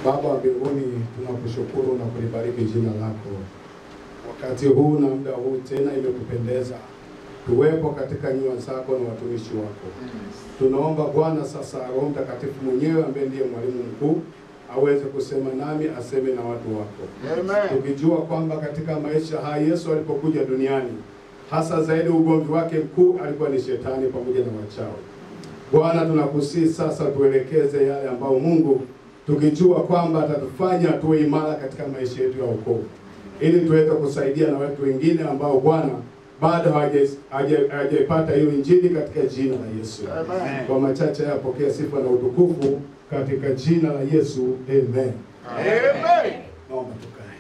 Baba wa mbinguni, tunakushukuru na kulibariki jina lako. Wakati huu na muda huu tena imetupendeza tuwepo katika nyua zako na watumishi wako. Tunaomba Bwana sasa Roho Mtakatifu mwenyewe ambaye ndiye mwalimu mkuu aweze kusema nami, aseme na watu wako. Amen. Tukijua kwamba katika maisha haya Yesu alipokuja duniani, hasa zaidi ugomvi wake mkuu alikuwa ni shetani pamoja na wachawi. Bwana, tunakusihi sasa tuelekeze yale ambayo Mungu tukijua kwamba atatufanya tuwe imara katika maisha yetu ya wokovu, ili tuweze kusaidia na watu wengine ambao Bwana bado hawajapata hiyo injili katika jina la Yesu. Amen. Kwa machache haya pokea sifa na utukufu katika jina la Yesu. Amen. Amen. Naomba tukae.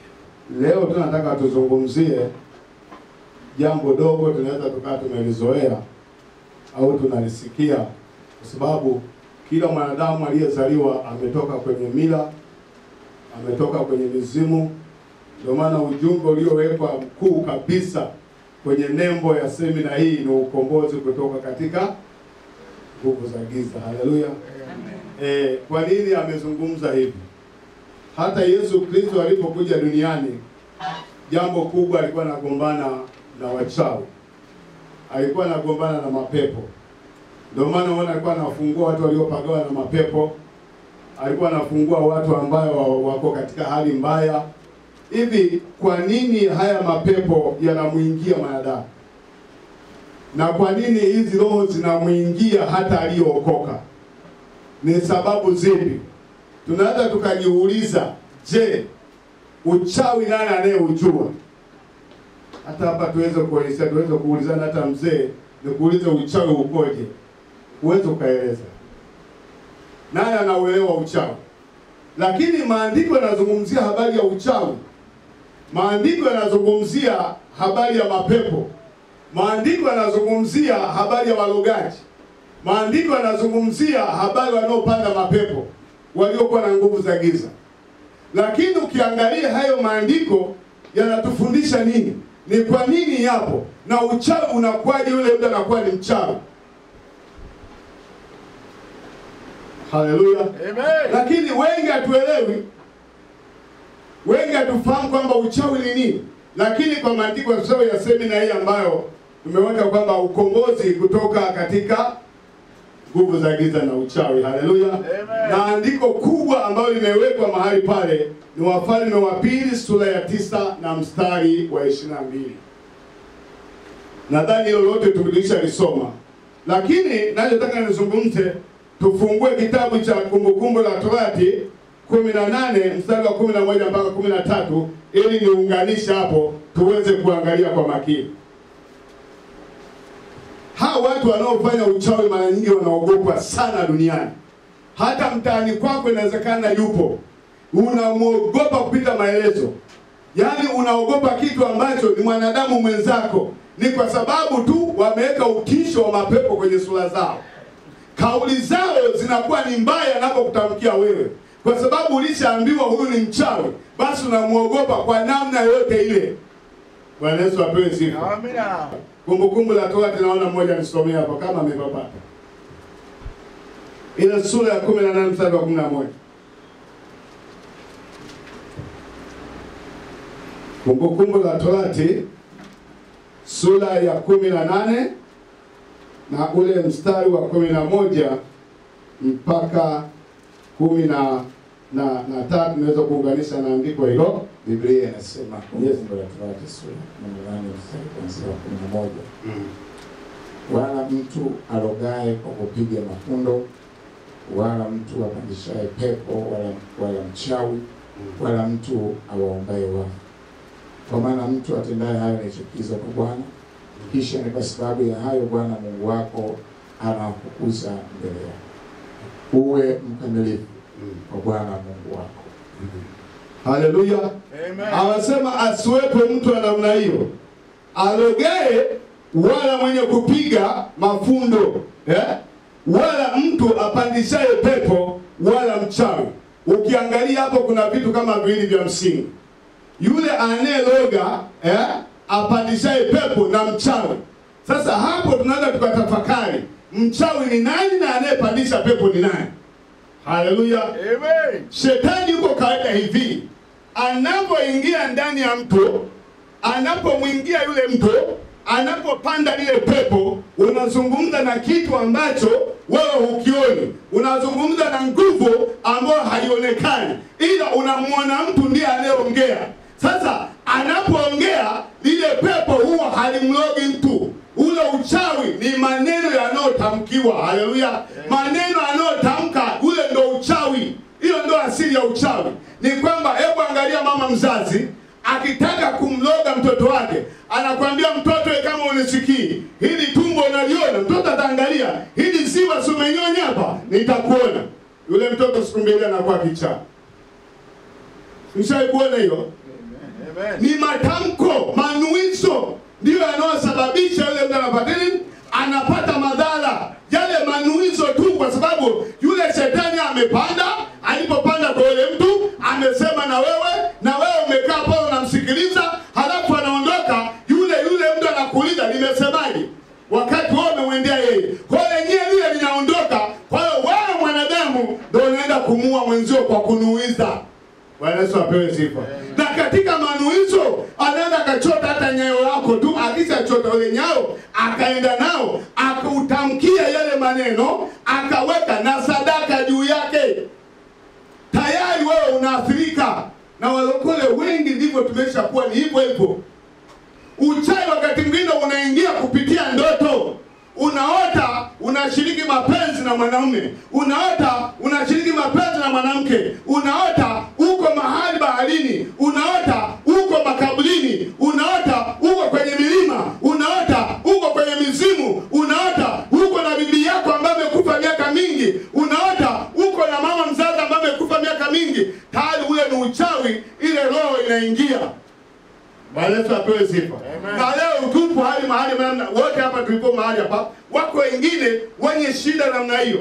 Leo tunataka tuzungumzie jambo dogo, tunaweza tukaa tumelizoea au tunalisikia, kwa sababu kila mwanadamu aliyezaliwa ametoka kwenye mila, ametoka kwenye mizimu. Ndio maana ujumbe uliowekwa mkuu kabisa kwenye nembo ya semina hii ni ukombozi kutoka katika nguvu za giza. Haleluya. Kwa nini amezungumza hivi? Hata Yesu Kristo alipokuja duniani, jambo kubwa alikuwa anagombana na wachawi. Alikuwa anagombana na mapepo. Ndio maana unaona alikuwa anafungua watu waliopagawa na mapepo. Alikuwa anafungua watu ambao wako katika hali mbaya. Hivi kwa nini haya mapepo yanamuingia mwanadamu? Na kwa nini hizi roho zinamuingia hata aliyookoka? Ni sababu zipi? Tunaweza tukajiuliza, je, uchawi nani anayeujua? Hata hapa tuweze kuulizana, hata mzee nikuulize uchawi ukoje? Uweze ukaeleza. Nani anauelewa uchawi? Lakini maandiko yanazungumzia habari ya uchawi. Maandiko yanazungumzia habari ya mapepo. Maandiko yanazungumzia habari ya walogaji. Maandiko yanazungumzia habari wanaopanda mapepo, waliokuwa na nguvu za giza. Lakini ukiangalia hayo maandiko yanatufundisha nini? Ni kwa nini yapo? Na uchawi unakuwaje? Yule mtu anakuwa ni mchawi. Haleluya. Amen. Lakini wengi hatuelewi. Wengi hatufahamu kwamba uchawi ni nini. Lakini kwa maandiko ya semina hii ambayo tumeweka kwamba ukombozi kutoka katika nguvu za giza na uchawi. Haleluya. Na andiko kubwa ambalo limewekwa mahali pale ni Wafalme wa Pili sura ya 9 na mstari wa 22. Nadhani hilo lote tumelisha lisoma. Lakini nachotaka nizungumze, tufungue kitabu cha Kumbukumbu la Torati 18 mstari wa 11 mpaka 13 ili niunganisha hapo tuweze kuangalia kwa makini. Hao watu wanaofanya uchawi mara nyingi wanaogopwa sana duniani. Hata mtaani kwako inawezekana yupo. Unamuogopa kupita maelezo. Yaani unaogopa kitu ambacho ni mwanadamu mwenzako. Ni kwa sababu tu wameweka utisho wa mapepo kwenye sura zao. Kauli zao zinakuwa ni mbaya anapokutamkia wewe. Kwa sababu ulishaambiwa huyu ni mchawi, basi unamuogopa kwa namna yote ile. Bwana Yesu apewe sifa. Amina. Kumbukumbu la Torati naona mmoja nisomea hapo kama amepata. Ile sura ya 18 mstari wa 11. Kumbukumbu la Torati sura ya 18 na ule mstari wa 11 mpaka 13 naweza kuunganisha na andiko hilo. Biblia inasema Kumbukumbu la Torati sura ya 18 mstari wa 11. Wala mtu arogae kwa kupiga mafundo, wala mtu apandishaye pepo, wala mchawi, wala mtu awaombaye wafu. Kwa maana mtu atendaye hayo ni chukizo kwa Bwana, kisha ni kwa sababu ya hayo Bwana Mungu wako anakukuza mbele yako. Uwe mkamilifu kwa Bwana Mungu wako. Haleluya. Amen. Anasema asiwepo mtu wa namna hiyo, arogae wala mwenye kupiga mafundo, wala mtu apandishaye pepo, wala mchawi. Ukiangalia hapo kuna vitu kama viwili vya msingi. Yule anayeroga, apandishaye pepo na mchawi. Sasa hapo tunaweza tukatafakari, mchawi ni nani na anayepandisha pepo ni nani? Haleluya. Amen. Shetani yuko ya hivi, anapoingia ndani ya mto, anapomwingia yule mto, anapopanda lile pepo, unazungumza na kitu ambacho wewe hukioni. Unazungumza na nguvu ambayo haionekani, ila unamwona mtu ndiye anayeongea. Sasa anapoongea lile pepo huwa halimlogi mtu. Ule uchawi ni maneno yanayotamkiwa. Haleluya! Maneno yanayotamka, ule ndo uchawi. Hiyo ndo asili ya uchawi. Ni kwamba, hebu angalia mama mzazi akitaka kumloga mtoto wake, anakuambia mtoto, kama unisikii, hili tumbo unaliona. Mtoto ataangalia, hili ziwa sumenyonya hapa, nitakuona. Yule mtoto siku mbili anakuwa kichaa. Mshawahi kuona hiyo? Ni matamko, manuizo ndio yanayosababisha yule mtu anapata madhara. Yale manuizo tu, kwa sababu yule shetani amepanda. Alipopanda kwa yule mtu, amesema na wewe umekaa pale unamsikiliza, halafu anaondoka. Yule mtu anakuuliza nimesemaje, wakati wewe umemwendea yeye. Kwa hiyo lenyewe lile linaondoka. Kwa hiyo wewe mwanadamu ndio unaenda kumuua mwenzio kwa kunuiza. Bwana Yesu apewe sifa. Na katika manuizo anaenda akachota hata nyayo yako tu. Akishachota ile nyayo, akaenda nao, akautamkia yale maneno, akaweka na sadaka juu yake. Tayari wewe unaathirika. Na walokole wengi ndivyo tumeshakuwa, ni hivyo hivyo. Uchawi wakati mwingine unaingia kupitia ndoto. Unaota unashiriki mapenzi na mwanamume, unaota unashiriki mapenzi na mwanamke, unaota uko mahali baharini, unaota uko makaburini, unaota uko kwenye milima, unaota uko kwenye mizimu, unaota uko na bibi yako ambaye amekufa miaka mingi, unaota uko na mama mzazi ambaye amekufa miaka mingi. Tayari ule ni uchawi, ile roho inaingia. Bwana Yesu apewe sifa. Na leo tupo mahali wote hapa tulipo mahali hapa, wako wengine wenye shida namna hiyo.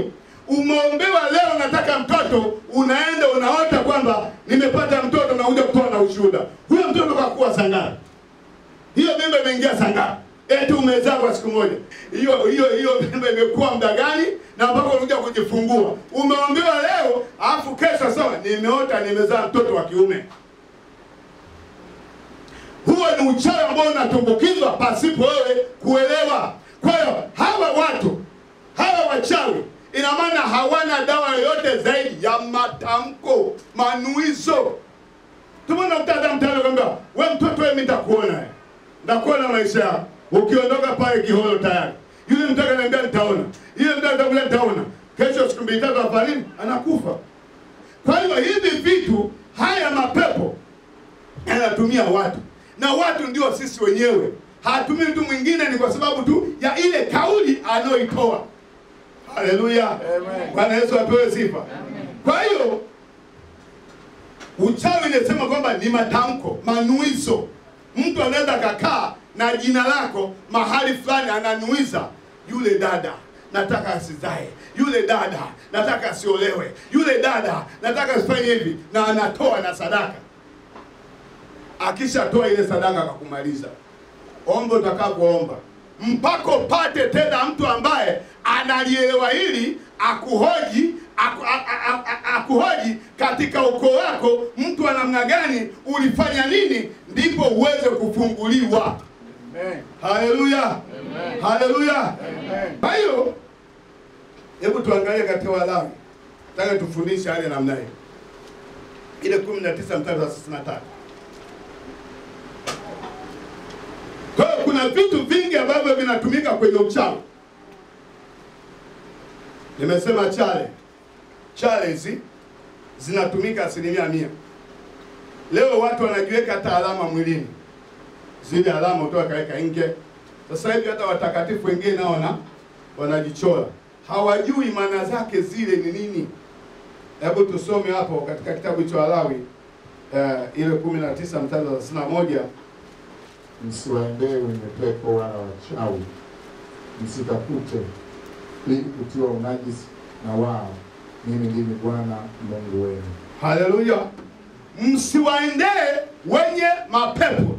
Umeombewa leo nataka mtoto, unaenda unaota kwamba nimepata mtoto, na uje kutoa na ushuhuda. Huyo mtoto kakuwa sangapi? Hiyo mimba imeingia sangapi? Eti umezaa kwa siku moja. Hiyo mimba imekuwa muda gani na mpaka unakuja kujifungua? Umeombewa leo, alafu kesho sawa, nimeota nimezaa mtoto wa kiume. Huo ni uchawi ambao unatumbukizwa pasipo wewe kuelewa. Kwa hiyo hawa wachawi, ina maana hawana dawa yoyote zaidi ya matamko, manuizo. Tumeona mtata mtano kwamba wewe mtoto, wewe nitakuona. Ndakuona maisha yako. Ukiondoka pale Kiholo tayari. Yule mtaka ananiambia nitaona. Yule mtaka ananiambia nitaona. Kesho siku mbili tatu afarini anakufa. Kwa hiyo hivi vitu, haya mapepo yanatumia watu. Na watu ndio sisi wenyewe. Hatumii mtu mwingine, ni kwa sababu tu ya ile kauli anayoitoa. Haleluya. Amen. Bwana Yesu apewe sifa. Amen. Kwa hiyo uchawi inasema kwamba ni matamko, manuizo. Mtu anaweza kakaa na jina lako mahali fulani, ananuiza, yule dada nataka asizae, yule dada nataka asiolewe, yule dada nataka asifanye hivi, na anatoa na sadaka. Akishatoa ile sadaka akakumaliza, omba utakapoomba, mpaka upate tena mtu ambaye analielewa hili, akuhoji katika ukoo wako, mtu wa namna gani, ulifanya nini, ndipo uweze kufunguliwa. Amen. Haleluya. Amen. Haleluya. Amen. Kwa hiyo hebu tuangalie katika Walawi. Nataka tufundishe hali namna hiyo. Ile 19 mstari wa 63. Kwa hiyo kuna vitu vingi ambavyo vinatumika kwenye uchawi. Nimesema chale hizi zinatumika 100%. Leo watu wanajiweka hata alama mwilini. Zile alama utoa kaeka nje. Sasa hivi hata watakatifu wengine nao wanajichora. Hawajui maana zake zile ni nini. Hebu tusome hapo katika kitabu cha Walawi ile 19 mstari wa 31. Msiwaendee wenye pepo wala wachawi, msitafute ili kutiwa unajisi na wao. Mimi ndimi Bwana Mungu wenu. Haleluya. Msiwaendee wenye mapepo.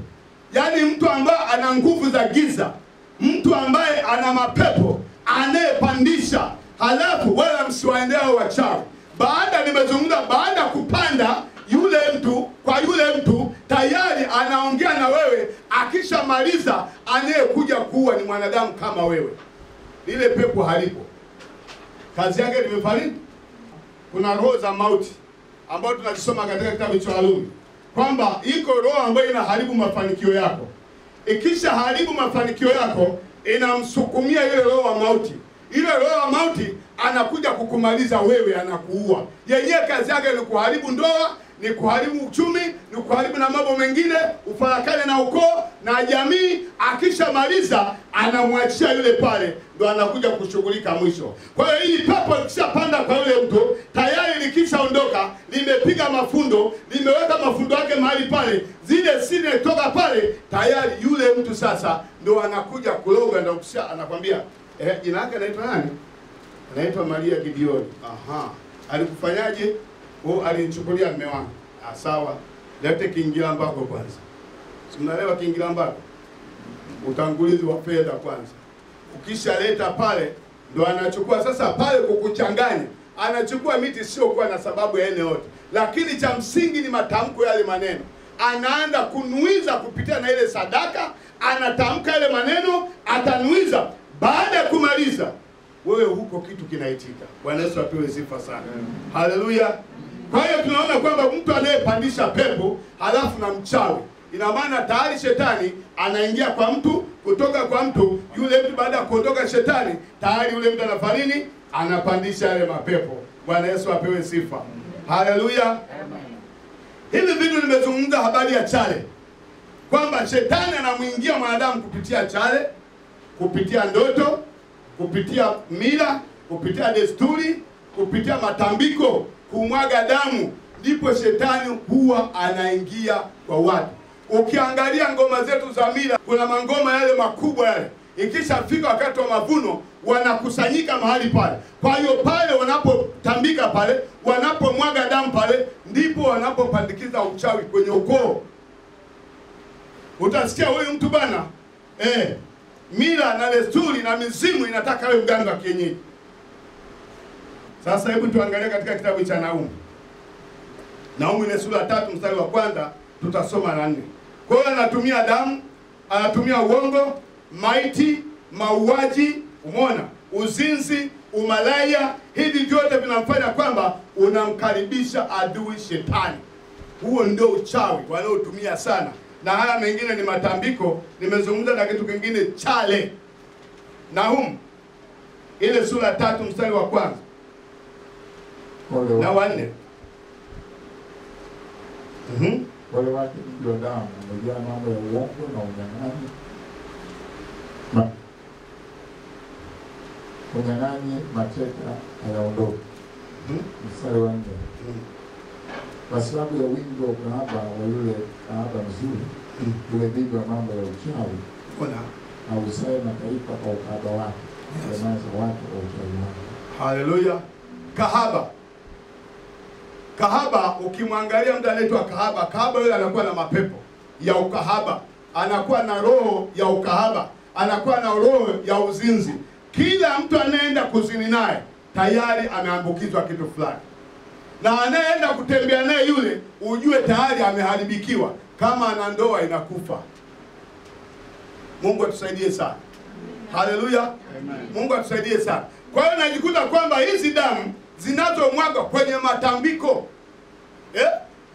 Yaani mtu ambaye ana nguvu za giza, mtu ambaye ana mapepo, anayepandisha. Halafu wala msiwaendee wachawi. Nimezungumza baada kupanda yule akishamaliza, anayekuja kuua ni mwanadamu kama wewe. Lile pepo halipo, kazi yake limefariki. Kuna roho za mauti ambayo tunasoma katika kitabu cha Warumi kwamba iko roho ambayo inaharibu mafanikio yako. Ikisha haribu mafanikio yako, inamsukumia ile roho wa mauti. Ile roho wa mauti anakuja kukumaliza wewe, anakuua. Yenyewe kazi yake ni kuharibu ndoa, ni kuharibu uchumi, ni kuharibu na mambo mengine, ufarakane na ukoo na jamii. Akishamaliza, anamwachia yule pale, ndo anakuja kushughulika mwisho. Kwa hiyo hili pepo likishapanda kwa yule mtu, tayari likishaondoka, limepiga mafundo, limeweka mafundo yake mahali pale, zile siri kutoka pale, tayari yule mtu sasa ndo anakuja kuloga, ndo kisha anakwambia jina lake anaitwa nani? Anaitwa Maria Gideoni. Aha. Alikufanyaje? Alinichukulia mume wangu. Sawa. Lete kiingira mbako kwanza. Si mnaelewa kiingira mbako? Utangulizi wa fedha kwanza. Ukishaleta pale ndo anachukua sasa pale kukuchanganya. Anachukua miti sio kwa na sababu ya ene yote. Lakini cha msingi ni matamko yale maneno. Anaanza kunuiza kupitia na ile sadaka, anatamka ile maneno, atanuiza. Baada ya kumaliza, wewe huko kitu kinaitika. Bwana Yesu apewe sifa sana. Haleluya. Kwa hiyo tunaona kwamba mtu anayepandisha pepo halafu na mchawi, ina maana tayari shetani anaingia kwa mtu, kutoka kwa mtu, yule mtu baada ya kuondoka shetani, tayari yule mtu anafanya nini? Anapandisha yale mapepo. Bwana Yesu apewe sifa. Haleluya. Hivi vitu nimezungumza habari ya chale, kwamba shetani anamuingia mwanadamu kupitia chale, kupitia ndoto, kupitia mila, kupitia desturi, kupitia matambiko, kumwaga damu, ndipo shetani huwa anaingia kwa watu. Ukiangalia ngoma zetu za mila, kuna mangoma yale makubwa yale, ikishafika wakati wa mavuno wanakusanyika mahali pale. Kwa hiyo pale wanapotambika pale, wanapomwaga damu pale, ndipo wanapopandikiza uchawi kwenye ukoo. Utasikia huyu mtu bana, mila na desturi na mizimu inataka wewe mganga kienyeji. Sasa hebu tuangalie katika kitabu cha Nahumu. Nahumu ile sura 3 mstari wa kwanza, tutasoma na 4. Kwa hiyo anatumia damu, anatumia uongo, maiti, mauaji, umeona, uzinzi, umalaya. Hivi vyote vinamfanya kwamba unamkaribisha adui shetani. Huo ndio uchawi wanaotumia sana. Na haya mengine ni matambiko. Nimezungumza na kitu kingine, chale. Nahumu ile sura 3 mstari wa kwanza na 4. Wale wake ndio damu, wamejaa mambo ya uongo na unyang'anyi. Unyang'anyi, mateka hayaondoki. Mstari wa 4. Kwa sababu ya wingi wa ukahaba wa yule kahaba mzuri, yule bibi wa mambo ya uchawi, ausaye mataifa kwa ukahaba wake, jamaa za watu kwa uchawi wake. Haleluya. Kahaba. Kahaba, ukimwangalia mtu anaitwa kahaba, kahaba yule anakuwa na mapepo ya ukahaba, anakuwa na roho ya ukahaba, anakuwa na roho ya uzinzi. Kila mtu anaenda kuzini naye tayari ameambukizwa kitu fulani. Na anayeenda kutembea naye yule, ujue tayari ameharibikiwa. Kama ana ndoa inakufa. Mungu atusaidie sana. Haleluya. Mungu atusaidie sana. Kwa hiyo najikuta kwamba hizi damu zinazomwaga kwenye matambiko,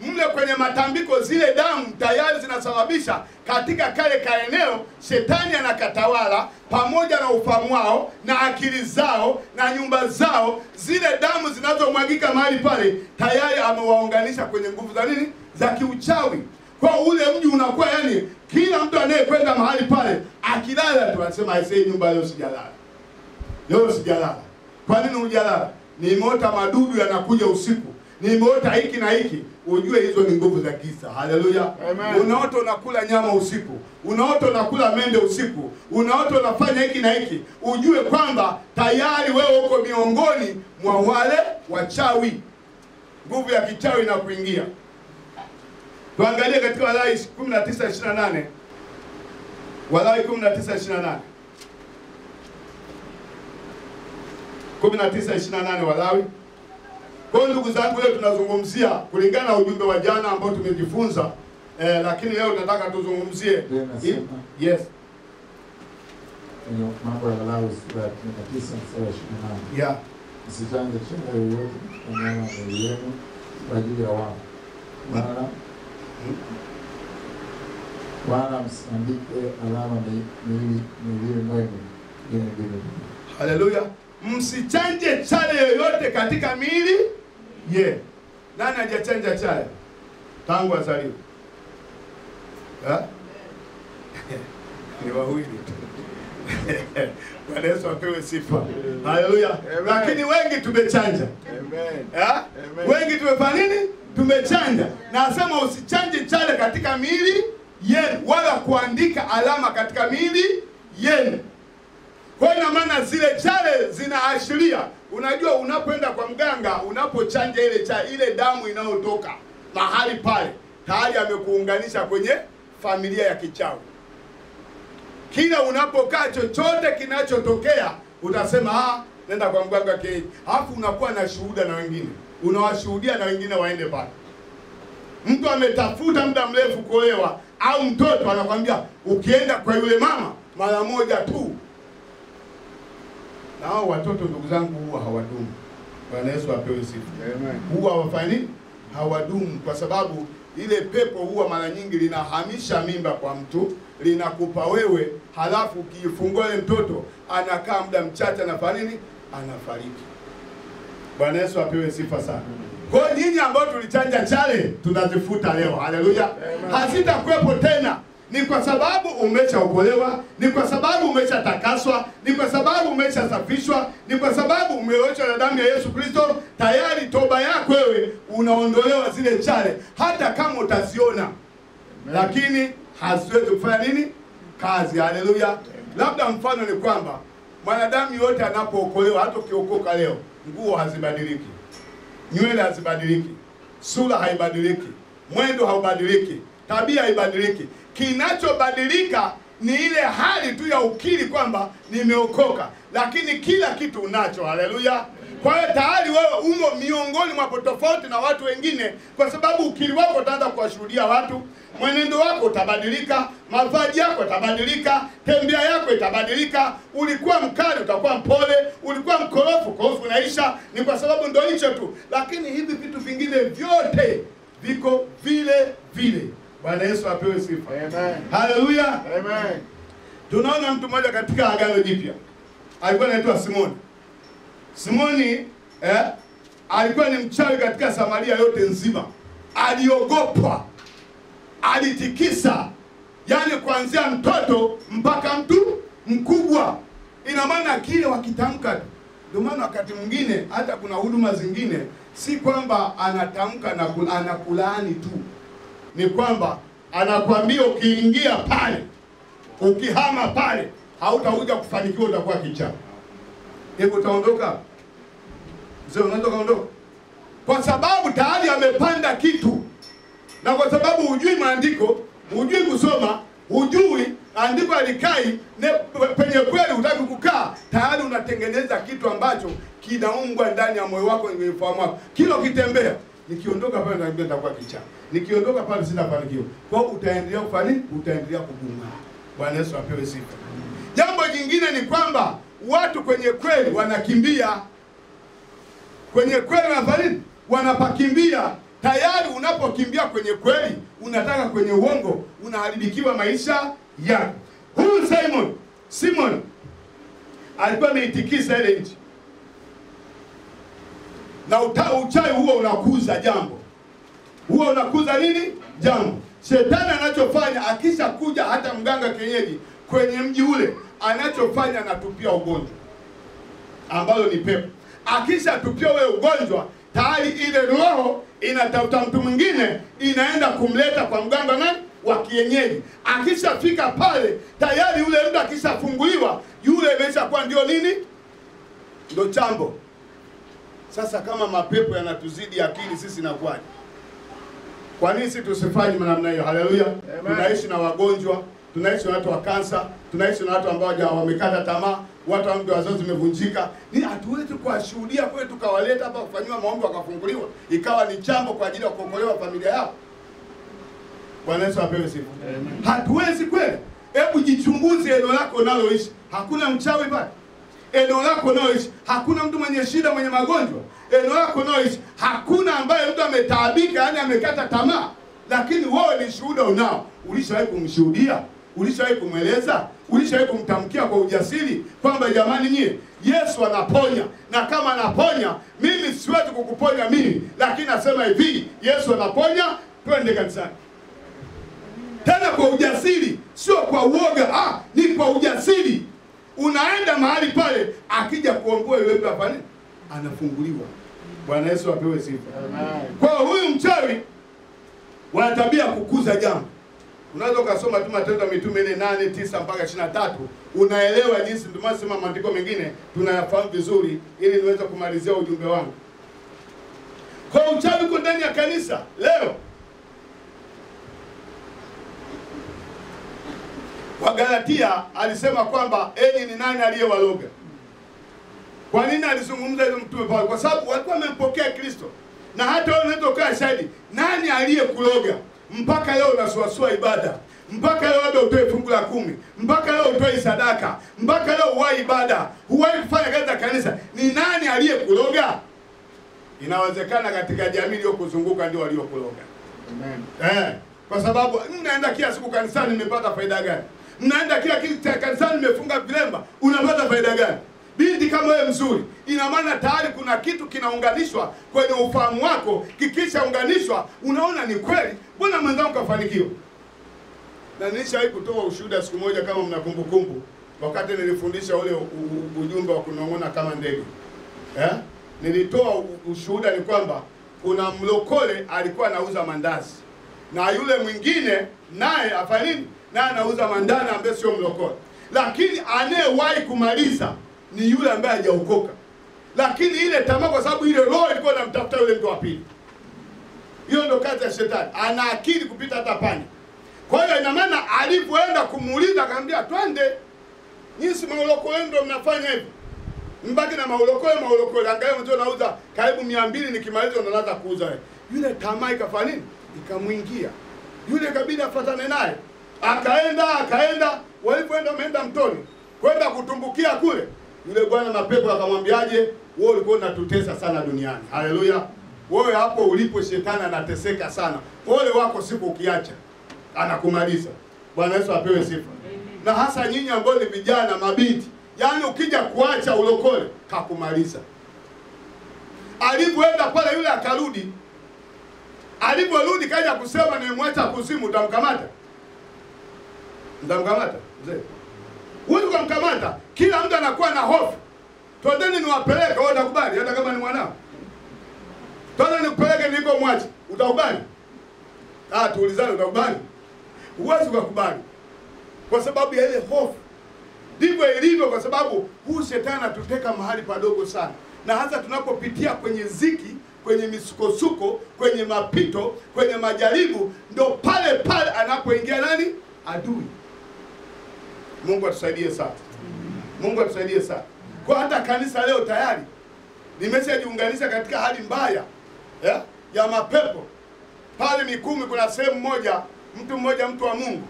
mle kwenye matambiko, zile damu tayari zinasababisha katika kale kaeneo shetani anakatawala pamoja na ufahamu wao na akili zao na nyumba zao. Zile damu zinazomwagika mahali pale tayari amewaunganisha kwenye nguvu za nini? Za kiuchawi. Kwa ule mji unakuwa yani, kila mtu anayekwenda mahali pale akilala tu anasema aisee, nyumba leo sijalala. Leo sijalala. Kwa nini hujalala? Nimeota madudu yanakuja usiku. Nimeota hiki na hiki. Ujue hizo ni nguvu za giza. Haleluya. Unaota unakula nyama usiku. Unaota unakula mende usiku. Unaota unafanya hiki na hiki. Ujue kwamba tayari wewe uko miongoni mwa wale wachawi. Nguvu ya kichawi inakuingia. Tuangalie katika Walawi 19:28. Walawi 19:28. 19:28 Walawi. Kwa ndugu zangu, leo tunazungumzia kulingana na ujumbe wa jana ambao tumejifunza lakini leo nataka tuzungumzie. Yes. Kwenye Mambo ya Walawi sura ya 19 mstari wa 28. Yeah. Msichanje chale yoyote katika nyama ya mwili wenu kwa ajili ya wao. Wala msiandike alama miili mwenu. Haleluya. Msichanje chale yoyote katika miili ye. Nani hajachanja chale tangu azaliwe? Ni wawili tu. Bwana Yesu apewe sifa. Haleluya. Lakini wengi tumechanja. Amen. Wengi tumefanya nini? Tumechanja. Na asema usichanje chale katika miili yenu wala kuandika alama katika miili yenu. Kwa hiyo maana zile chale zinaashiria, unajua unapoenda kwa mganga, unapochanja ile damu inayotoka mahali pale, tayari amekuunganisha kwenye familia ya kichawi. Kila unapokaa chochote kinachotokea, utasema nenda kwa mganga kienyeji. Alafu unakuwa na shuhuda na wengine. Unawashuhudia na wengine waende pale. Mtu ametafuta muda mrefu kuolewa au mtoto anakuambia ukienda kwa yule mama mara moja tu. Na hao watoto ndugu zangu huwa hawadumu. Bwana Yesu apewe sifa. Amen. Huwa hawafanyi hawadumu kwa sababu ile pepo huwa mara nyingi linahamisha mimba kwa mtu, linakupa wewe, halafu ukifungua ile mtoto anakaa muda mchache anafanya nini? Anafariki. Bwana Yesu apewe sifa sana. Kwa nyinyi ambao tulichanja chale tunazifuta leo. Haleluya. Hazitakuwepo tena. Ni kwa sababu umeshaokolewa, ni kwa sababu umeshatakaswa, ni kwa sababu umeshasafishwa, ni kwa sababu umeoshwa na damu ya Yesu Kristo. Tayari toba yako wewe unaondolewa zile chale, hata kama utaziona. Lakini haziwezi kufanya nini? Kazi. Haleluya. Labda mfano ni kwamba mwanadamu yote anapookolewa, hata ukiokoka leo, nguo hazibadiliki, nywele hazibadiliki, sura haibadiliki, mwendo haubadiliki, tabia haibadiliki. Kinachobadilika ni ile hali tu ya ukiri kwamba nimeokoka, lakini kila kitu unacho. Haleluya. Kwa hiyo tayari wewe umo miongoni mwa tofauti na watu wengine, kwa sababu ukiri wako utaanza kuwashuhudia watu, mwenendo wako utabadilika, mavazi yako yatabadilika, tembea yako itabadilika. Ulikuwa mkali utakuwa mpole, ulikuwa mkorofu korofu unaisha. Ni kwa sababu ndio hicho tu, lakini hivi vitu vingine vyote viko vile vile. Bwana Yesu apewe sifa. Amen. Haleluya. Amen. Tunaona mtu mmoja katika Agano Jipya. Alikuwa anaitwa Simoni. Simoni alikuwa ni mchawi katika Samaria yote nzima. Aliogopwa. Alitikisa. Yaani kuanzia mtoto mpaka mtu mkubwa. Ina maana kile wakitamka. Ndio maana wakati mwingine hata kuna huduma zingine si kwamba anatamka na anakulaani tu. Ni kwamba anakuambia ukiingia pale, ukihama pale, hautakuja kufanikiwa, utakuwa kichaa. Hebu utaondoka. Mzee unaweza kaondoka. Kwa sababu tayari amepanda kitu. Na kwa sababu hujui maandiko, hujui kusoma, hujui andiko alikai penye kweli hutaki kukaa, tayari unatengeneza kitu ambacho kinaumbwa ndani ya moyo wako, kwenye ufahamu wako. Kila ukitembea, nikiondoka pale na nitakuwa kichaa. Nikiondoka pale sitafanikiwa. Kwa hiyo utaendelea kufanya nini? Utaendelea kugunga. Bwana Yesu apewe sifa. Jambo jingine ni kwamba watu kwenye kweli wanakimbia. Kwenye kweli wanafanya nini? Wanapakimbia. Tayari unapokimbia kwenye kweli, unataka kwenye uongo, unaharibikiwa maisha yako. Huyu Simon alikuwa ameitikisa ile nchi. Na uchawi huo unakuza jambo. Huo unakuza nini? Jambo. Shetani anachofanya akisha kuja, hata mganga kienyeji kwenye mji ule, anachofanya anatupia ugonjwa ambalo ni pepo. Akisha tupia ule ugonjwa, tayari ile roho inatafuta mtu mwingine, inaenda kumleta kwa mganga nani? Wa kienyeji. Akishafika pale, tayari yule mtu akishafunguliwa, yule imeshakuwa ndio nini? Ndio chambo. Sasa kama mapepo yanatuzidi akili, sisi inakuwaje? Kwa nini sisi tusifanye namna hiyo? Haleluya. Tunaishi na wagonjwa, tunaishi na watu wa kansa, tunaishi na watu ambao wamekata tamaa, watu ambao wazazi wamevunjika. Ni hatuwezi kuwashuhudia kwetu tukawaleta hapa kufanywa maombi wakafunguliwa, ikawa ni chambo kwa ajili ya kuokolewa familia yao. Bwana Yesu apewe sifa. Hatuwezi kweli. Hebu jichunguze eneo lako unaloishi. Hakuna mchawi pale. Eneo lako unaloishi hakuna mtu mwenye shida, mwenye magonjwa. Eneo lako unaloishi hakuna ambaye mtu ametaabika, yani amekata tamaa. Lakini wewe ni shuhuda unao. Ulishawahi kumshuhudia? Ulishawahi kumweleza? Ulishawahi kumtamkia kwa ujasiri kwamba jamani nyie, Yesu anaponya, na kama anaponya mimi siwezi kukuponya mimi, lakini nasema hivi, Yesu anaponya, twende kanisani. Tena kwa ujasiri, sio kwa uoga, ni kwa ujasiri. Unaenda mahali pale, akija kuomboa yule mtu afanye, anafunguliwa. Bwana Yesu apewe sifa. Kwa huyu mchawi wana tabia kukuza jambo. Unaweza ukasoma tu Matendo ya Mitume 8:9 mpaka 23, unaelewa jinsi. Ndio maana sema maandiko mengine tunayafahamu vizuri ili niweze kumalizia ujumbe wangu. Kwa uchawi uko ndani ya kanisa leo. Kwa Galatia alisema kwamba enyi ni nani aliyewaloga? Kwa nini alizungumza hilo mtume Paulo? Kwa sababu walikuwa wamempokea Kristo. Na hata wewe unaweza kukaa shahidi, nani aliyekuloga? Mpaka leo unasuasua ibada, mpaka leo labda utoe fungu la 10, mpaka leo utoe sadaka, mpaka leo uwahi ibada, huwahi kufanya kazi za kanisa. Ni nani aliyekuloga? Inawezekana katika jamii iliyokuzunguka ndio waliokuloga. Amen. Kwa sababu mnaenda kila siku kanisani, nimepata faida gani? Mnaenda kila kitu kanisani, nimefunga vilemba, unapata faida gani? Binti kama wewe mzuri, ina maana tayari kuna kitu kinaunganishwa kwenye ufahamu wako. Kikishaunganishwa unaona ni kweli, mbona mwenzangu kafanikiwa? Na nilishawahi kutoa ushuhuda siku moja, kama mnakumbukumbu, wakati nilifundisha ule ujumbe wa kunong'ona kama ndege. Nilitoa ushuhuda ni kwamba kuna mlokole alikuwa anauza mandazi, na yule mwingine naye afanya nini? Naye anauza mandana ambaye sio mlokole. Lakini anayewahi kumaliza ni yule ambaye hajaokoka. Lakini ile tamaa, kwa sababu ile roho ilikuwa inamtafuta yule mtu wa pili. Hiyo ndio kazi ya shetani. Ana akili kupita hata panya. Kwa hiyo ina maana alipoenda kumuuliza akamwambia, "Twende. Nyinyi si maulokole ndio mnafanya hivi. Mbaki na maulokole. Angalia mtu anauza karibu 200, nikimaliza unaanza kuuza wewe." Yule tamaa ikafanya nini? Ikamuingia. Yule kabidi afuatane naye. Akaenda, walipoenda wameenda mtoni, kwenda kutumbukia kule. Yule bwana mapepo akamwambiaje, wewe ulikuwa unatutesa sana duniani. Haleluya. Wewe hapo ulipo shetani anateseka sana. Pole wako siku ukiacha, anakumaliza. Bwana Yesu apewe sifa. Na hasa nyinyi ambao ni vijana, mabinti, yaani ukija kuacha ulokole, kakumaliza. Alipoenda pale yule akarudi. Aliporudi kaja kusema nimemwacha kuzimu, utamkamata? Mtamkamata? Mzee. Huwezi kumkamata. Kila mtu anakuwa na hofu. Twendeni niwapeleke, wewe utakubali hata kama ni mwanao? Twendeni nikupeleke niliko mwache, utakubali? Tuulizane, utakubali? Huwezi kukubali. Kwa sababu ya ile hofu. Ndivyo ilivyo, kwa sababu huu shetani anatuteka mahali padogo sana. Na hasa tunapopitia kwenye ziki, kwenye misukosuko, kwenye mapito, kwenye majaribu, ndo pale pale anapoingia nani? Adui. Mungu atusaidie sana. Mungu atusaidie sana. Kwa hata kanisa leo tayari limeshajiunganisha katika hali mbaya ya mapepo. Pale Mikumi kuna sehemu moja, mtu wa Mungu.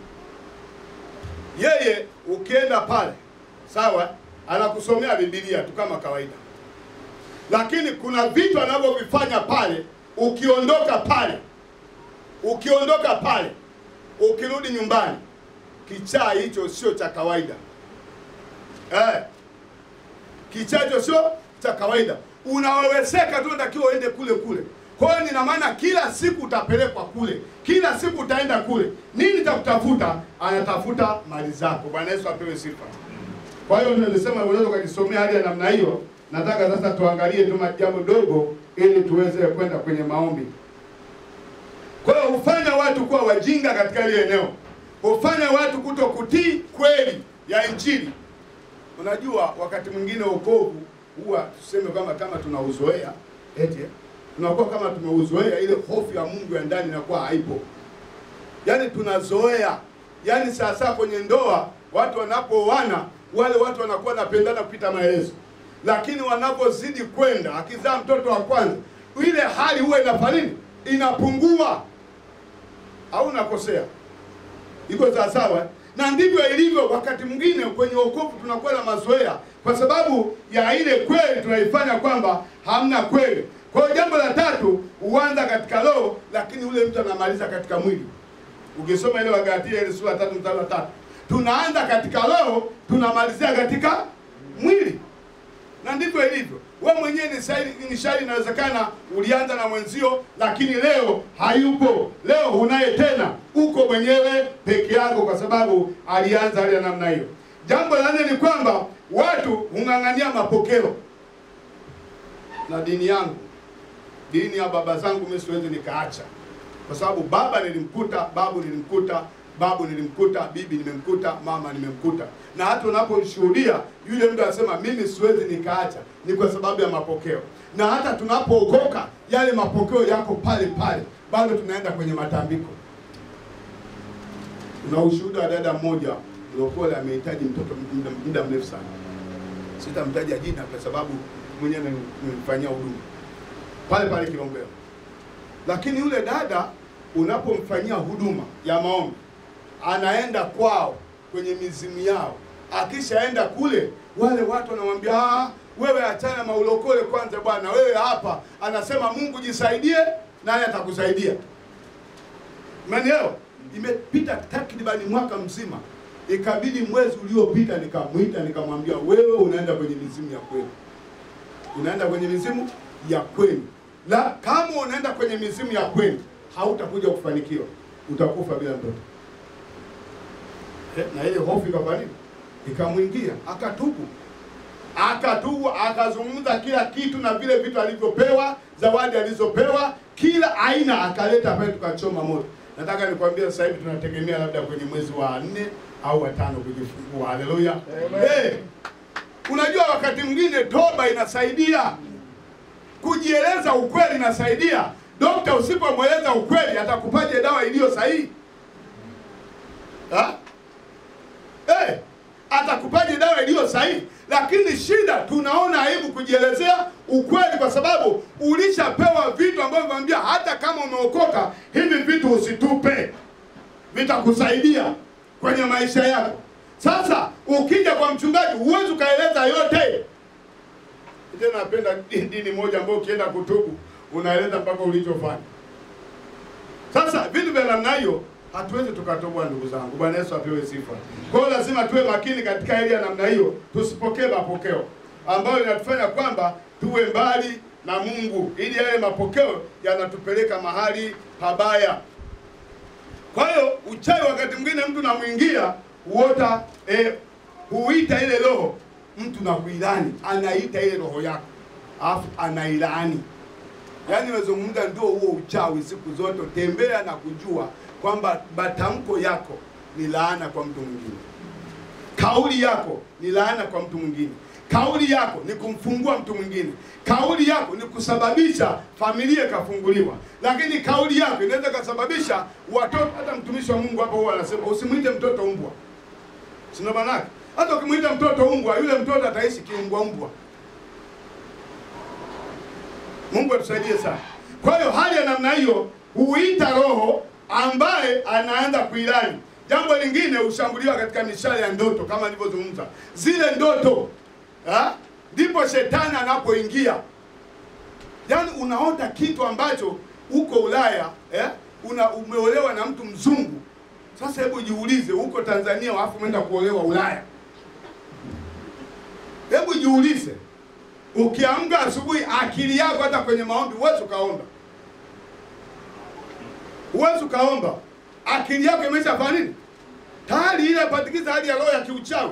Yeye ukienda pale, sawa, anakusomea Biblia tu kama kawaida. Lakini kuna vitu anavyovifanya pale, ukiondoka pale, ukirudi nyumbani, kichaa hicho sio cha kawaida. Kichaa hicho sio cha kawaida. Unaweweseka tu, unatakiwa uende kule. Kwa hiyo ina maana kila siku utapelekwa kule. Kila siku utaenda kule. Nini takutafuta? Anatafuta mali zako. Bwana Yesu apewe sifa. Kwa hiyo nilisema unaweza kujisomea hali ya namna hiyo. Nataka sasa tuangalie tu jambo dogo ili tuweze kwenda kwenye maombi. Kwa hiyo hufanya watu kuwa wajinga katika ile eneo. Hufanya watu kutokutii kweli ya Injili. Unajua wakati mwingine wokovu huwa tuseme kama tunauzoea, tunakuwa kama tumeuzoea, ile hofu ya Mungu ya ndani inakuwa haipo. Yaani tunazoea. Yaani sasa kwenye ndoa watu wanapooana, wale watu wanakuwa napendana kupita maelezo. Lakini wanapozidi kwenda, akizaa mtoto wa kwanza, ile hali huwa inafanya nini? Inapungua. au nakosea? Iko sawa sawa? Na ndivyo ilivyo wakati mwingine kwenye wokovu tunakuwa na mazoea kwa sababu ya ile kweli tunaifanya kwamba hamna kweli. Kwa hiyo jambo la tatu, huanza katika roho lakini ule mtu anamaliza katika mwili. Ukisoma ile Wagalatia ile sura 3 mstari wa 3, tunaanza katika roho tunamalizia katika mwili. Na ndivyo ilivyo. Wewe mwenyewe ni shahidi, inawezekana ulianza na mwenzio lakini leo hayupo. Leo hunaye tena. Uko mwenyewe peke yako kwa sababu alianza ile namna hiyo. Jambo la nne ni kwamba watu hung'ang'ania mapokeo. Na dini yangu, dini ya baba zangu mimi siwezi nikaacha. Kwa sababu baba nilimkuta, babu nilimkuta, babu nilimkuta, bibi nimemkuta, mama nimemkuta. Na hata unaposhuhudia yule mtu anasema mimi siwezi nikaacha, ni kwa sababu ya mapokeo. Na hata tunapookoka yale mapokeo yako pale pale, bado tunaenda kwenye matambiko. Kuna ushuhuda wa dada mmoja lokole amehitaji mtoto muda mrefu sana. Sitamtaja jina kwa sababu mwenyewe nimemfanyia huduma pale pale Kilombero. Lakini yule dada unapomfanyia huduma ya maombi, anaenda kwao kwenye mizimu yao. Akishaenda kule, wale watu wanamwambia, wewe achana maulokole kwanza bwana, wewe hapa. Anasema Mungu jisaidie, naye atakusaidia. Manielewa? Imepita takribani mwaka mzima. Ikabidi mwezi uliopita nikamuita nikamwambia, wewe unaenda kwenye mizimu ya kweli. Unaenda kwenye mizimu ya kweli. La, kama unaenda kwenye mizimu ya kweli, hautakuja kufanikiwa. Utakufa bila mtoto. Na ile hofu ikafanya nini? Ikamwingia, akatubu. Akatubu, akazungumza kila kitu na vile vitu alivyopewa, zawadi alizopewa, kila aina akaleta pale tukachoma moto. Nataka nikwambie sasa hivi tunategemea labda kwenye mwezi wa 4 au wa 5 kujifungua. Haleluya. Unajua wakati mwingine toba inasaidia. Kujieleza ukweli inasaidia. Dokta usipomweleza ukweli atakupaje dawa iliyo sahihi? Atakupaje dawa iliyo sahihi? Lakini shida tunaona aibu kujielezea ukweli kwa sababu ulishapewa vitu ambavyo vinamwambia hata kama umeokoka hivi vitu usitupe. Vitakusaidia kwenye maisha yako. Sasa ukija kwa mchungaji huwezi ukaeleza yote. Tena napenda dini moja ambayo ukienda kutubu unaeleza mpaka ulichofanya. Sasa vitu vya namna hiyo hatuwezi tukatoboa ndugu zangu. Bwana Yesu apewe sifa. Kwa hiyo lazima tuwe makini katika ile namna hiyo, tusipokee mapokeo ambayo inatufanya kwamba tuwe mbali na Mungu, ili yale mapokeo yanatupeleka mahali pabaya. Kwa hiyo uchawi wakati mwingine mtu namuingia huota huita ile roho mtu na kuilani, anaita ile roho yako alafu anailaani. Yaani wazungumza ndio huo uchawi siku zote. Tembea na kujua kwamba matamko yako ni laana kwa mtu mwingine. Kauli yako ni laana kwa mtu mwingine. Kauli yako ni kumfungua mtu mwingine. Kauli yako ni kusababisha familia kafunguliwa. Lakini kauli yako inaweza kusababisha watoto. Hata mtumishi wa Mungu hapo huwa anasema usimuite mtoto mbwa. Sina maana. Hata ukimuita mtoto mbwa, yule mtoto ataishi kiumbwa mbwa. Mungu atusaidie sana. Kwa hiyo hali ya namna hiyo huita roho ambaye anaanza kuilani. Jambo lingine hushambuliwa katika mishale ya ndoto kama nilivyozungumza. Zile ndoto, ndipo shetani anapoingia. Yaani unaota kitu ambacho uko Ulaya, umeolewa na mtu mzungu. Sasa hebu jiulize, uko Tanzania alafu umeenda kuolewa Ulaya. Hebu jiulize. Ukiamka asubuhi akili yako hata kwenye maombi huwezi ukaomba. Huwezi ukaomba. Akili yako imeshafanya nini? Tayari ile patikiza hali ya roho ya kiuchawi.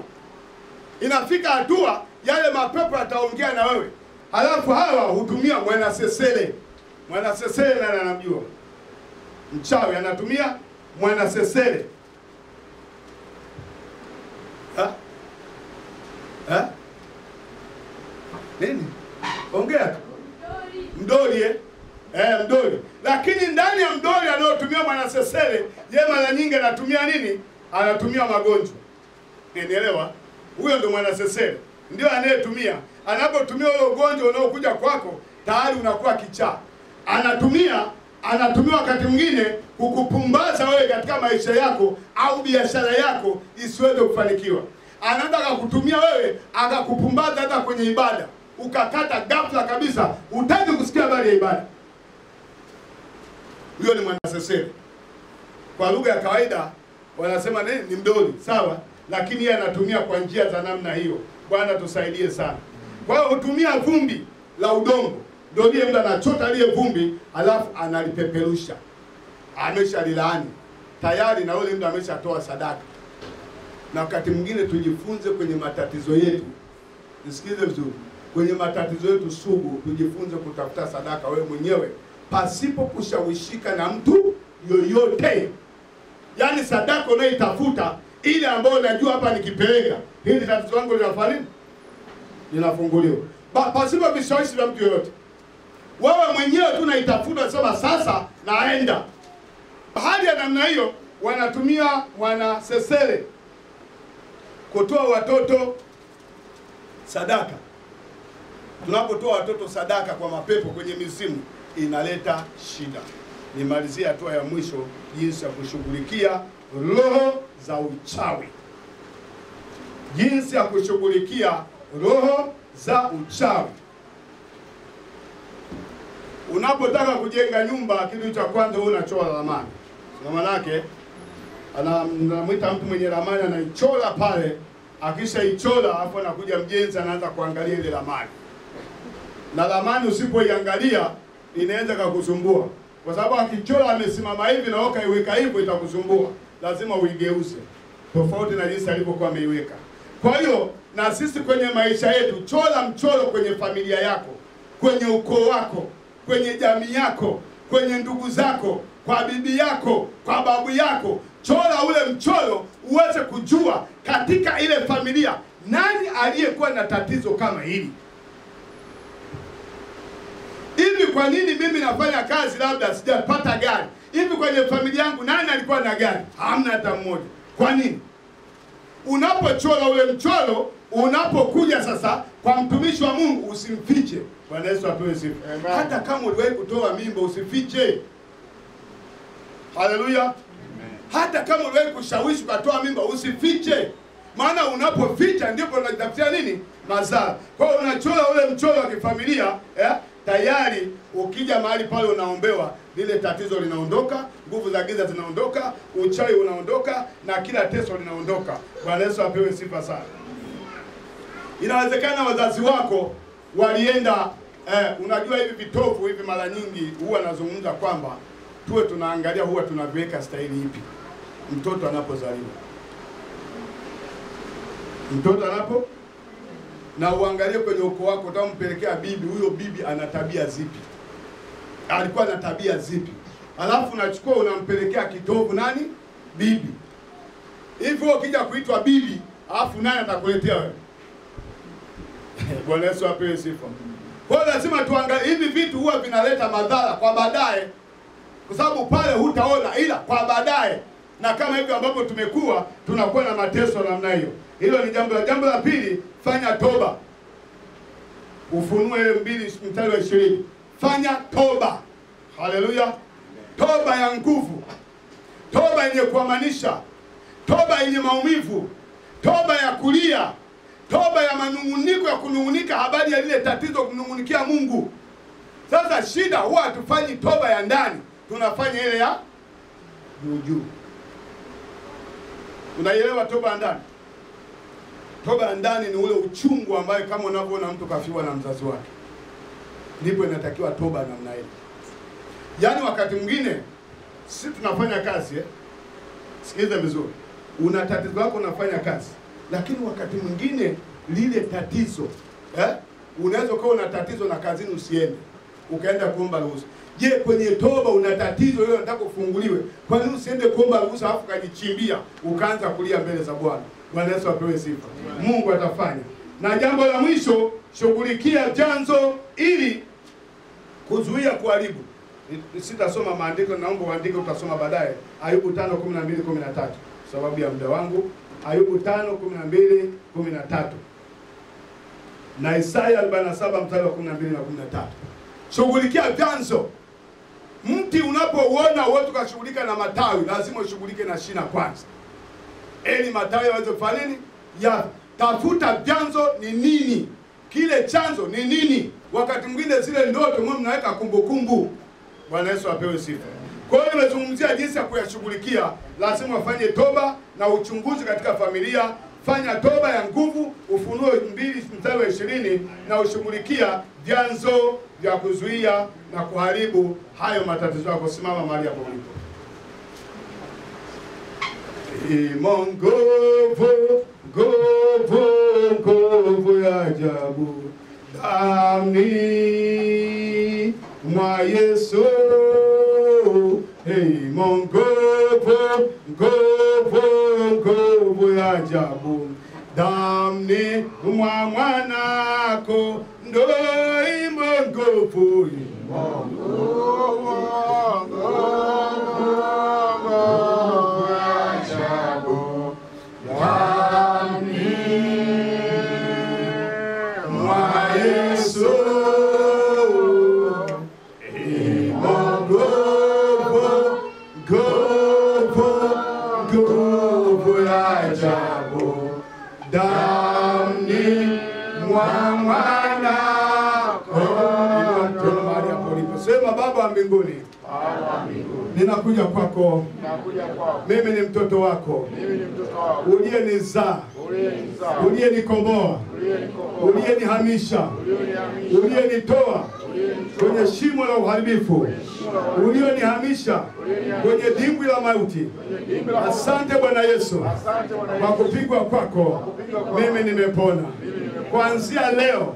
Inafika hatua yale mapepo yataongea na wewe. Halafu hawa hutumia mwanasesele. Mwanasesele na anamjua. Mchawi anatumia mwanasesele. Nini? Ongea tu. Mdoli. Mdoli. Lakini ndani ya mdoli anayotumia mwanasesele, yeye mara nyingi anatumia nini? Anatumia magonjwa. Unielewa? Huyo ndo mwanasesele. Ndio anayetumia. Anapotumia ule ugonjwa unaokuja kwako, tayari unakuwa kichaa. Anatumia anatumia wakati mwingine kukupumbaza wewe katika maisha yako au biashara yako isiweze kufanikiwa. Anaweza akakutumia wewe akakupumbaza hata kwenye ibada, ukakata ghafla kabisa, hutaki kusikia habari ya ibada. Huyo ni mwanasesere. Kwa lugha ya kawaida wanasema ni mdoli, sawa, lakini yeye anatumia kwa njia za namna hiyo. Bwana tusaidie sana. Kwa hiyo hutumia vumbi la udongo, ndio ile mtu anachota ile vumbi alafu analipeperusha. Ameshalilaani tayari na yule mtu ameshatoa sadaka. Na wakati mwingine tujifunze kwenye matatizo yetu. Nisikize vizuri. Kwenye matatizo yetu sugu tujifunze kutafuta sadaka wewe mwenyewe pasipo kushawishika na mtu yoyote. Yaani sadaka unayoitafuta ile ambayo unajua hapa nikipeleka hili tatizo langu linafanya linafunguliwa. Pasipo vishawishi vya mtu yoyote. Wewe mwenyewe tu unaitafuta, sema sasa naenda. Hali ya namna hiyo wanatumia wanasesere kutoa watoto sadaka. Tunapotoa watoto sadaka kwa mapepo kwenye mizimu inaleta shida. Nimalizie hatua ya mwisho, jinsi ya kushughulikia roho za uchawi. Jinsi ya kushughulikia roho za uchawi. Unapotaka kujenga nyumba, kitu cha kwanza unachora ramani. Kwa maana yake anamwita mtu mwenye ramani, anaichora pale. Akishaichora hapo anakuja mjenzi anaanza kuangalia ile ramani. Na ramani usipoiangalia inaweza kukusumbua. Kwa sababu akichora amesimama hivi na ukaiweka hivyo itakusumbua. Lazima uigeuze tofauti na jinsi alivyokuwa ameiweka. Kwa hiyo na sisi kwenye maisha yetu, chora mchoro kwenye familia yako, kwenye ukoo wako, kwenye jamii yako, kwenye ndugu zako, kwa bibi yako, kwa babu yako. Chora ule mchoro uweze kujua katika ile familia nani aliyekuwa na tatizo kama hili. Hivi kwa nini mimi nafanya kazi labda sijapata gari? Hivi kwenye familia yangu nani alikuwa na gari? Hamna hata mmoja. Kwa nini? Unapochora ule mchoro, unapokuja sasa kwa mtumishi wa Mungu usimfiche. Bwana Yesu apewe sifa. Hata kama uliwahi kutoa mimba usifiche. Haleluya. Hata kama uliwahi kushawishi kutoa mimba usifiche. Maana unapoficha ndipo unatafutia nini? Madhara. Kwa hiyo unachora ule mchoro wa kifamilia, tayari ukija mahali pale unaombewa, lile tatizo linaondoka, nguvu za giza zinaondoka, uchawi unaondoka na kila teso linaondoka. Bwana Yesu apewe sifa sana. Inawezekana wazazi wako walienda unajua hivi vitovu hivi mara nyingi huwa nazungumza kwamba tuwe tunaangalia huwa tunaviweka staili ipi mtoto anapozaliwa. Mtoto anapo na uangalie kwenye ukoo wako, utampelekea bibi, huyo bibi ana tabia zipi? Alikuwa na tabia zipi? Alafu unachukua unampelekea kitovu nani? Bibi. Hivyo ukija kuitwa bibi, alafu nani atakuletea wewe? Bwana Yesu apewe sifa. Kwa hiyo lazima tuangalie hivi vitu huwa vinaleta madhara kwa baadaye. Kwa sababu pale hutaona ila kwa baadaye. Na kama hivyo ambapo tumekuwa tunakuwa na mateso namna hiyo. Hilo ni jambo la pili, fanya toba. Ufunuo 2:20. Fanya toba. Haleluya. Toba ya nguvu. Toba yenye kuamanisha. Toba yenye maumivu. Toba ya kulia. Toba ya manunguniko, ya kunungunika habari ya lile tatizo, kunungunikia Mungu. Sasa shida huwa hatufanyi toba ya ndani, tunafanya ile ya juu. Unaielewa toba ya ndani? Toba ya ndani ni ule uchungu ambaye kama unavyoona mtu kafiwa na mzazi wake. Ndipo inatakiwa toba namna hiyo. Yaani wakati mwingine sisi tunafanya kazi Sikiliza vizuri. Una tatizo lako unafanya kazi. Lakini wakati mwingine lile tatizo unaweza kuwa una tatizo na kazini usiende. Ukaenda kuomba ruhusa. Je, kwenye toba una tatizo leo unataka kufunguliwe. Kwa nini usiende kuomba ruhusa afu kajichimbia ukaanza kulia mbele za Bwana? Bwana Yesu apewe sifa. Mungu atafanya. Na jambo la mwisho, shughulikia chanzo ili kuzuia kuharibu. Sitasoma maandiko, naomba uandike, utasoma baadaye. Ayubu 5:12-13 sababu ya muda wangu. Ayubu 5:12-13 na Isaya 47:12-13. Shughulikia vyanzo Mti unapouona uwezo ukashughulika na matawi, lazima ushughulike na shina kwanza. Ili matawi yaweze kufanya nini? Ya tafuta vyanzo ni nini? Kile chanzo ni nini? Wakati mwingine zile ndoto mwe mnaweka kumbukumbu. Bwana Yesu apewe sifa. Kwa hiyo nimezungumzia jinsi ya kuyashughulikia. Lazima ufanye toba na uchunguzi katika familia. Fanya toba ya nguvu, Ufunuo 2:20, na ushughulikia vyanzo vya kuzuia na kuharibu hayo matatizo yako. Simama mahali hapo ulipo. Imo nguvu, nguvu, nguvu ya ajabu ndani mwa Yesu. Imo nguvu, nguvu, nguvu ya ajabu ndani mwa mwanako, ndo imo nguvu, imo nguvu, nguvu ya ajabu ndani mwa Yesu. Imo nguvu, nguvu, nguvu ya ajabu ndani mwa mwanako. Sema, Baba wa mbinguni, ninakuja kwako. Mimi ni mtoto wako. Uliyenizaa, uliyenikomboa, uliyenihamisha, uliyenitoa kwenye shimo la uharibifu, ulionihamisha kwenye dimbwi la mauti. Asante Bwana Yesu, kwa kupigwa kwako mimi nimepona. Kuanzia leo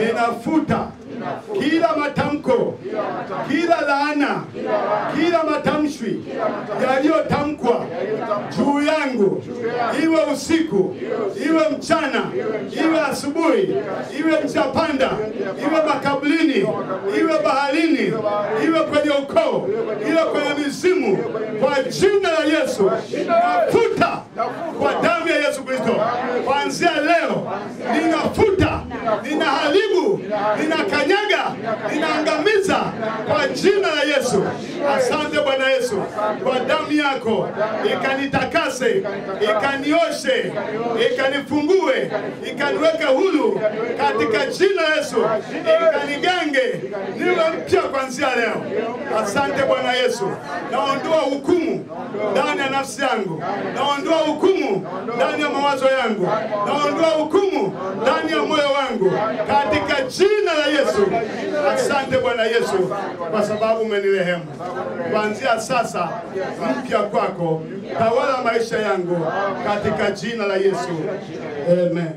ninafuta kila matamko, kila laana, kila matamshi yaliyotamkwa juu yangu, iwe usiku, iwe mchana, iwe asubuhi, iwe mchapanda, iwe makaburini, iwe baharini, iwe kwenye ukoo, iwe kwenye mizimu, kwa jina la Yesu nafuta kwa damu ya Yesu Kristo. Kuanzia leo ninafuta, ninaharibu, ninakanyaga, ninaangamiza kwa jina la Yesu. Asante Bwana Yesu kwa damu yako, ikanitakase, ikanioshe, ikanifungue, ikaniweke huru katika jina la Yesu, ikanigange niwe mpya kuanzia leo. Asante Bwana Yesu. Naondoa hukumu ndani ya nafsi yangu, naondoa hukumu ndani ya mawazo yangu, naondoa hukumu ndani ya moyo wangu katika jina la Yesu. Asante Bwana Yesu kwa sababu umenirehemu. Kuanzia sasa mpya kwako, tawala maisha yangu katika jina la Yesu. Amen.